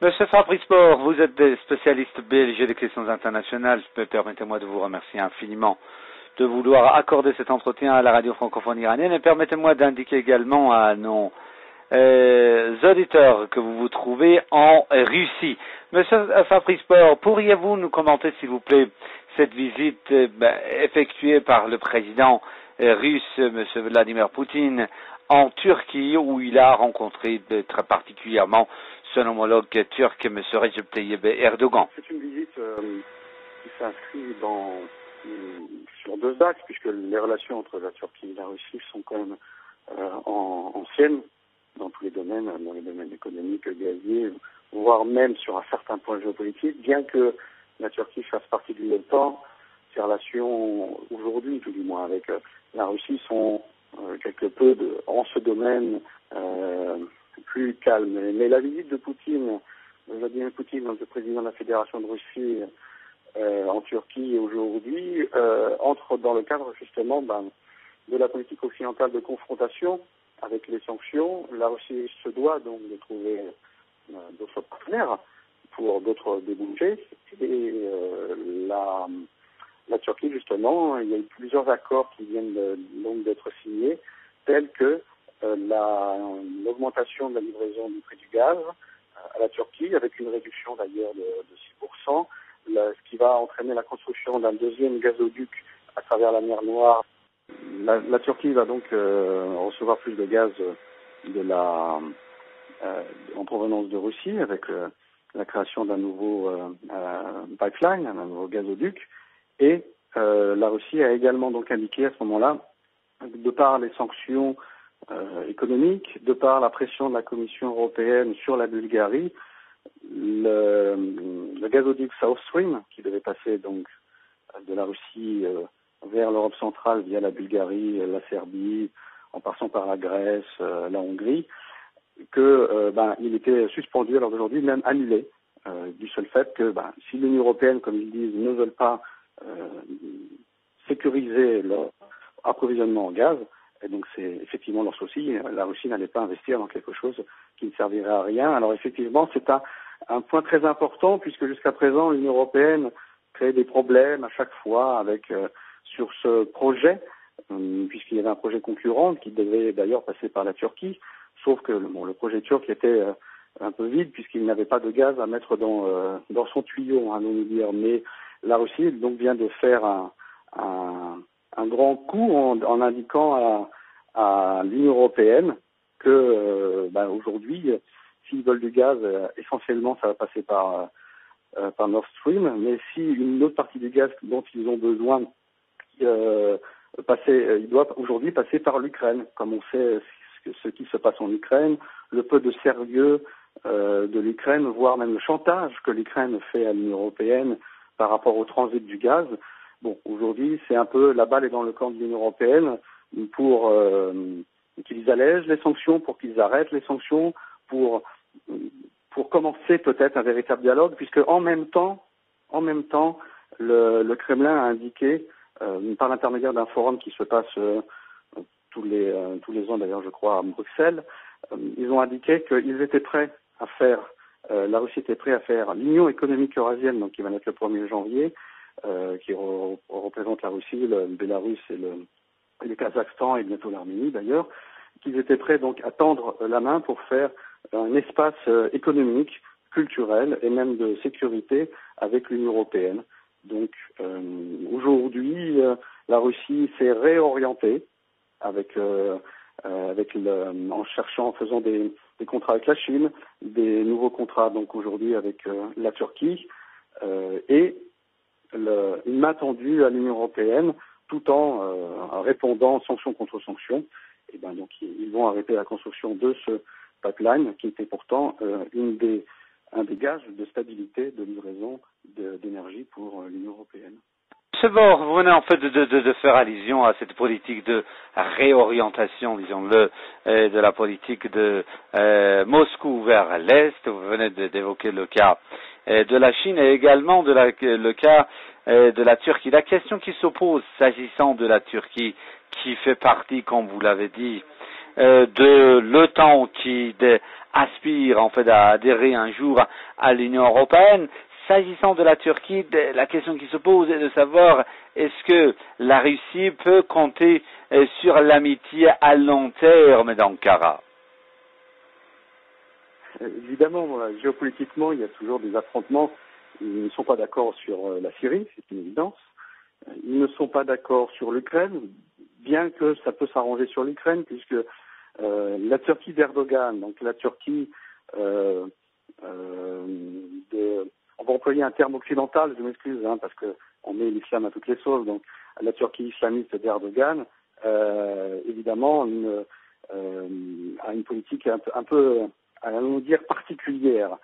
Monsieur Fabrice Bord, vous êtes des spécialistes belges des questions internationales. Permettez-moi de vous remercier infiniment de vouloir accorder cet entretien à la radio francophone iranienne et permettez-moi d'indiquer également à nos auditeurs que vous vous trouvez en Russie. Monsieur Fabrice Bord, pourriez-vous nous commenter s'il vous plaît cette visite effectuée par le président russe, monsieur Vladimir Poutine, en Turquie où il a rencontré très particulièrement son homologue turc, M. Recep Tayyip Erdogan. C'est une visite qui s'inscrit sur deux axes, puisque les relations entre la Turquie et la Russie sont quand même anciennes dans tous les domaines économiques, gaziers, voire même sur un certain point géopolitique, bien que la Turquie fasse partie de l'OTAN, ses relations aujourd'hui, tout du moins, avec la Russie sont quelque peu en ce domaine plus calme. Mais la visite de Vladimir Poutine, le président de la Fédération de Russie en Turquie aujourd'hui, entre dans le cadre justement de la politique occidentale de confrontation avec les sanctions. La Russie se doit donc de trouver d'autres partenaires pour d'autres débouchés. Et la Turquie, justement, il y a eu plusieurs accords qui viennent donc d'être signés, tels que l'augmentation de la livraison du prix du gaz à la Turquie, avec une réduction d'ailleurs de 6%, ce qui va entraîner la construction d'un deuxième gazoduc à travers la mer Noire. La Turquie va donc recevoir plus de gaz en provenance de Russie, avec la création d'un nouveau pipeline, un nouveau gazoduc, et la Russie a également donc indiqué à ce moment-là, de par les sanctions économiques, de par la pression de la Commission européenne sur la Bulgarie, le gazoduc South Stream, qui devait passer donc de la Russie vers l'Europe centrale via la Bulgarie, la Serbie, en passant par la Grèce, la Hongrie, il était suspendu alors d'aujourd'hui, même annulé, du seul fait que si l'Union européenne, comme ils disent, ne veulent pas sécuriser leur approvisionnement en gaz, et donc c'est effectivement leur souci, la Russie n'allait pas investir dans quelque chose qui ne servirait à rien. Alors effectivement, c'est un point très important, puisque jusqu'à présent, l'Union européenne créait des problèmes à chaque fois sur ce projet, puisqu'il y avait un projet concurrent qui devait d'ailleurs passer par la Turquie, sauf que le projet turc était un peu vide, puisqu'il n'avait pas de gaz à mettre dans son tuyau, on nous dire. Mais la Russie donc vient de faire un grand coup en indiquant à l'Union européenne que aujourd'hui, s'ils veulent du gaz, essentiellement ça va passer par Nord Stream, mais si une autre partie du gaz dont ils ont besoin il doit aujourd'hui passer par l'Ukraine, comme on sait ce qui se passe en Ukraine, le peu de sérieux de l'Ukraine, voire même le chantage que l'Ukraine fait à l'Union européenne par rapport au transit du gaz. Bon, aujourd'hui, c'est un peu la balle est dans le camp de l'Union européenne pour qu'ils allègent les sanctions, pour qu'ils arrêtent les sanctions, pour commencer peut-être un véritable dialogue, puisque en même temps, le Kremlin a indiqué, par l'intermédiaire d'un forum qui se passe tous les ans d'ailleurs, je crois, à Bruxelles, ils ont indiqué qu'ils étaient prêts à faire, la Russie était prête à faire l'Union économique eurasienne, donc qui va naître le 1er janvier, qui représente la Russie, le Bélarus et le Kazakhstan et bientôt l'Arménie d'ailleurs, qu'ils étaient prêts donc à tendre la main pour faire un espace économique, culturel et même de sécurité avec l'Union européenne. Donc aujourd'hui, la Russie s'est réorientée en faisant des contrats avec la Chine, des nouveaux contrats donc aujourd'hui avec la Turquie et une main tendue à l'Union européenne tout en répondant sanction contre sanction. Et donc ils vont arrêter la construction de ce pipeline qui était pourtant un des gages de stabilité de livraison d'énergie pour l'Union européenne. Monsieur Bord, vous venez en fait de faire allusion à cette politique de réorientation, disons-le, de la politique de Moscou vers l'Est. Vous venez d'évoquer le cas de la Chine et également le cas de la Turquie. La question qui s'oppose s'agissant de la Turquie, qui fait partie, comme vous l'avez dit, de l'OTAN qui aspire en fait à adhérer un jour à l'Union européenne. S'agissant de la Turquie, la question qui se pose est de savoir est-ce que la Russie peut compter sur l'amitié à long terme d'Ankara? Évidemment, géopolitiquement, il y a toujours des affrontements. Ils ne sont pas d'accord sur la Syrie, c'est une évidence. Ils ne sont pas d'accord sur l'Ukraine, bien que ça peut s'arranger sur l'Ukraine, puisque la Turquie d'Erdogan, donc la Turquie on va employer un terme occidental, je m'excuse, parce que on met l'islam à toutes les sauces, donc la Turquie islamiste d'Erdogan, évidemment, a une politique un peu, allons dire, particulière.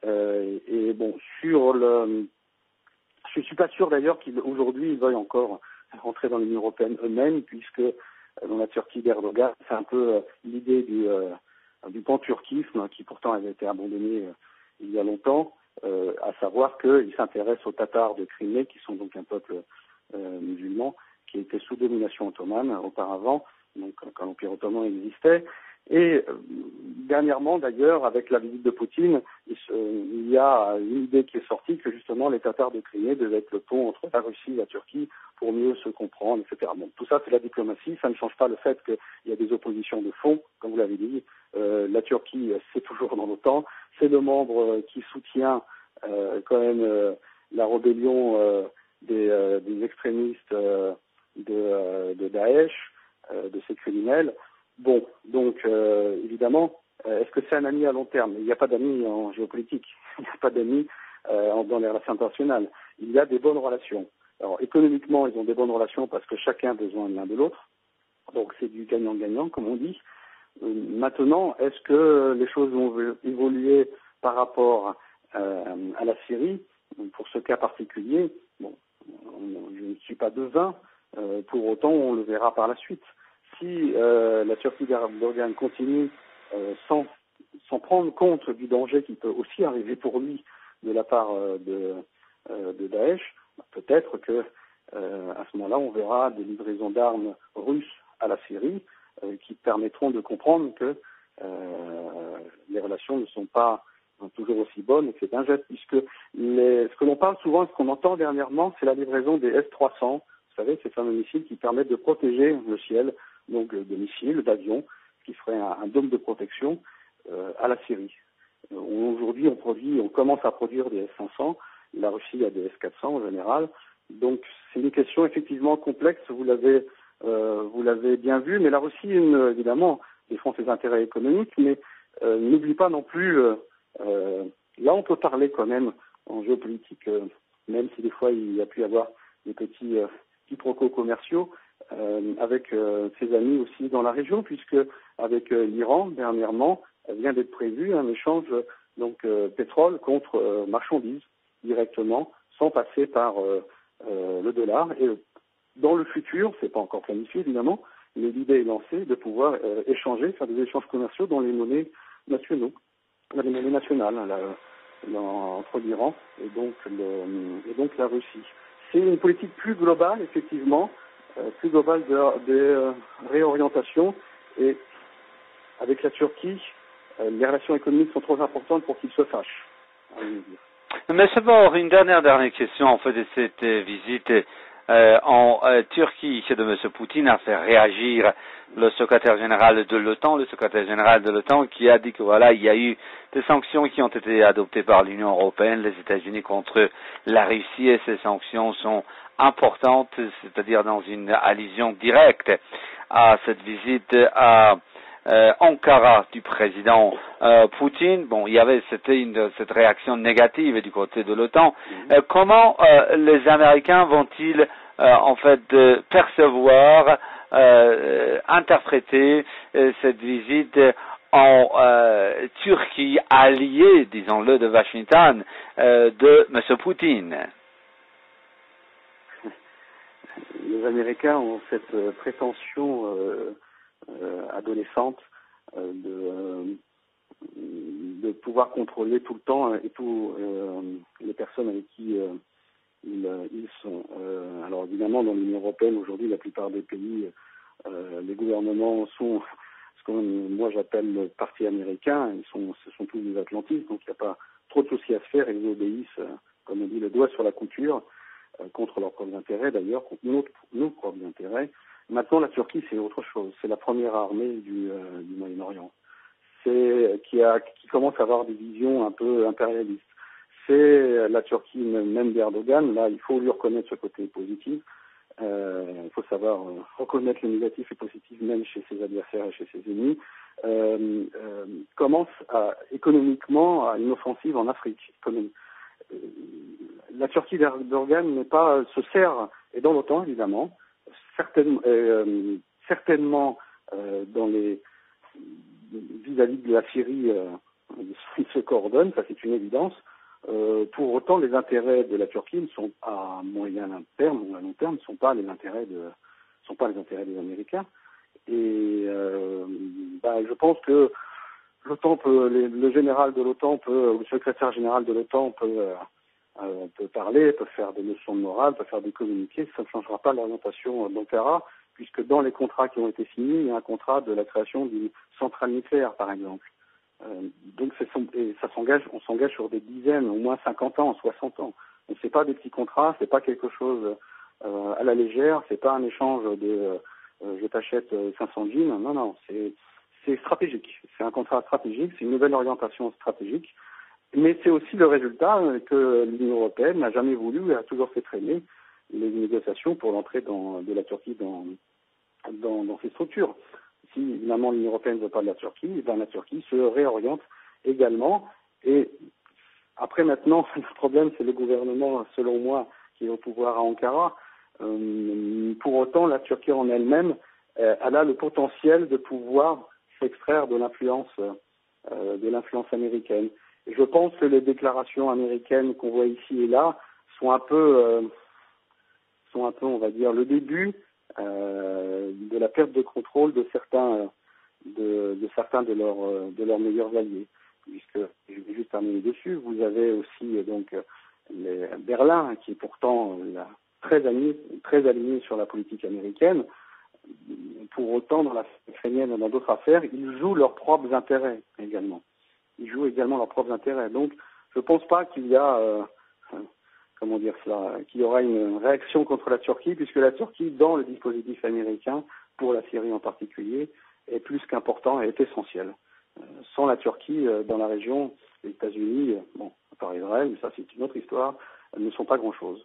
Et bon, je suis pas sûr d'ailleurs qu'aujourd'hui ils veuillent encore rentrer dans l'Union européenne eux-mêmes, puisque dans la Turquie d'Erdogan, c'est un peu l'idée du pan-turquisme qui pourtant avait été abandonné il y a longtemps, à savoir qu'ils s'intéressent aux Tatars de Crimée, qui sont donc un peuple musulman, qui était sous domination ottomane auparavant, donc quand l'Empire ottoman existait. Et dernièrement, d'ailleurs, avec la visite de Poutine, il y a une idée qui est sortie que justement les Tatars de Crimée devaient être le pont entre la Russie et la Turquie pour mieux se comprendre, etc. Bon, tout ça, c'est la diplomatie. Ça ne change pas le fait qu'il y a des oppositions de fond, comme vous l'avez dit. La Turquie, c'est toujours dans l'OTAN. C'est le membre qui soutient quand même la rébellion des extrémistes de Daesh, de ces criminels. Bon, donc évidemment, est-ce que c'est un ami à long terme? Il n'y a pas d'amis en géopolitique, il n'y a pas d'amis dans les relations internationales. Il y a des bonnes relations. Alors économiquement, ils ont des bonnes relations parce que chacun a besoin de l'un de l'autre. Donc c'est du gagnant-gagnant, comme on dit. Maintenant, est-ce que les choses vont évoluer par rapport à la Syrie? Pour ce cas particulier, bon, je ne suis pas devin, pour autant on le verra par la suite. Si la Turquie d'Erdogan continue sans prendre compte du danger qui peut aussi arriver pour lui de la part de Daesh, peut-être que à ce moment-là, on verra des livraisons d'armes russes à la Syrie qui permettront de comprendre que les relations ne sont pas toujours aussi bonnes et que c'est un geste, puisque ce que l'on parle souvent, ce qu'on entend dernièrement, c'est la livraison des S-300, vous savez, ces fameux missiles qui permettent de protéger le ciel, donc de missiles, d'avions, qui ferait un dôme de protection à la Syrie. Aujourd'hui, on commence à produire des S-500, la Russie a des S-400 en général, donc c'est une question effectivement complexe, vous l'avez bien vu, mais la Russie, évidemment, défend ses intérêts économiques, mais n'oublie pas non plus, là on peut parler quand même en géopolitique, même si des fois il y a pu y avoir des petits quiproquos commerciaux, avec ses amis aussi dans la région, puisque avec l'Iran, dernièrement, vient d'être prévu un échange pétrole contre marchandises directement, sans passer par le dollar. Et dans le futur, c'est pas encore planifié évidemment, mais l'idée est lancée de pouvoir échanger, faire des échanges commerciaux dans les monnaies nationaux, dans les monnaies nationales, entre l'Iran et donc la Russie. C'est une politique plus globale, effectivement, plus globale de réorientation, et avec la Turquie, les relations économiques sont trop importantes pour qu'ils se fâchent. Mais d'abord, une dernière question en fait de cette visite en Turquie de M. Poutine a fait réagir le secrétaire général de l'OTAN, qui a dit que voilà, il y a eu des sanctions qui ont été adoptées par l'Union européenne, les États-Unis contre la Russie, et ces sanctions sont importantes, c'est-à-dire dans une allusion directe à cette visite à Ankara du président Poutine. Bon, c'était cette réaction négative du côté de l'OTAN. Comment les Américains vont-ils en fait percevoir, interpréter cette visite en Turquie, alliée, disons-le, de Washington, de M. Poutine? Les Américains ont cette prétention adolescente de pouvoir contrôler tout le temps et tous les personnes avec qui ils sont. Alors évidemment, dans l'Union européenne aujourd'hui, la plupart des pays, les gouvernements sont ce que moi j'appelle le parti américain, ce sont tous des atlantistes, donc il n'y a pas trop de soucis à se faire, et ils obéissent, comme on dit, le doigt sur la couture, contre leurs propres intérêts d'ailleurs, contre nos propres intérêts. Maintenant, la Turquie, c'est autre chose. C'est la première armée du Moyen-Orient. Qui commence à avoir des visions un peu impérialistes. C'est la Turquie même d'Erdogan. Là, il faut lui reconnaître ce côté positif. Il faut savoir reconnaître le négatif et positif même chez ses adversaires et chez ses ennemis. Commence économiquement à une offensive en Afrique. La Turquie d'Erdogan se sert, et dans l'OTAN évidemment, certainement dans les vis-à-vis de la Syrie, ils se coordonnent, ça c'est une évidence. Pour autant, les intérêts de la Turquie ne sont à moyen terme ou à long terme ne sont pas les intérêts des Américains. Et je pense que l'OTAN le général de l'OTAN ou le secrétaire général de l'OTAN peut parler, peut faire des leçons de morale, peut faire des communiqués. Ça ne changera pas l'orientation d'Ankara, puisque dans les contrats qui ont été signés, il y a un contrat de la création d'une centrale nucléaire, par exemple. Donc on s'engage sur des dizaines, au moins 50 ans, 60 ans. Donc c'est pas des petits contrats, c'est pas quelque chose à la légère, c'est pas un échange de je t'achète 500 jeans. Non, c'est stratégique. C'est un contrat stratégique, c'est une nouvelle orientation stratégique. Mais c'est aussi le résultat que l'Union européenne n'a jamais voulu et a toujours fait traîner les négociations pour l'entrée de la Turquie dans ces structures. Si évidemment l'Union européenne ne veut pas de la Turquie, la Turquie se réoriente également. Et après maintenant, le problème c'est le gouvernement, selon moi, qui est au pouvoir à Ankara. Pour autant, la Turquie en elle-même, elle a le potentiel de pouvoir s'extraire de l'influence américaine. Et je pense que les déclarations américaines qu'on voit ici et là sont un peu, on va dire, le début de la perte de contrôle de certains de leurs meilleurs alliés. Puisque je vais juste terminer dessus. Vous avez aussi donc Berlin qui est pourtant très aligné sur la politique américaine. Pour autant, dans la ukrainienne et dans d'autres affaires, ils jouent leurs propres intérêts également. Ils jouent également leurs propres intérêts. Donc, je ne pense pas qu'il y a, qu'il y aura une réaction contre la Turquie, puisque la Turquie, dans le dispositif américain, pour la Syrie en particulier, est plus qu'important et est essentiel. Sans la Turquie, dans la région, les États-Unis, à part Israël, mais ça c'est une autre histoire, ne sont pas grand-chose.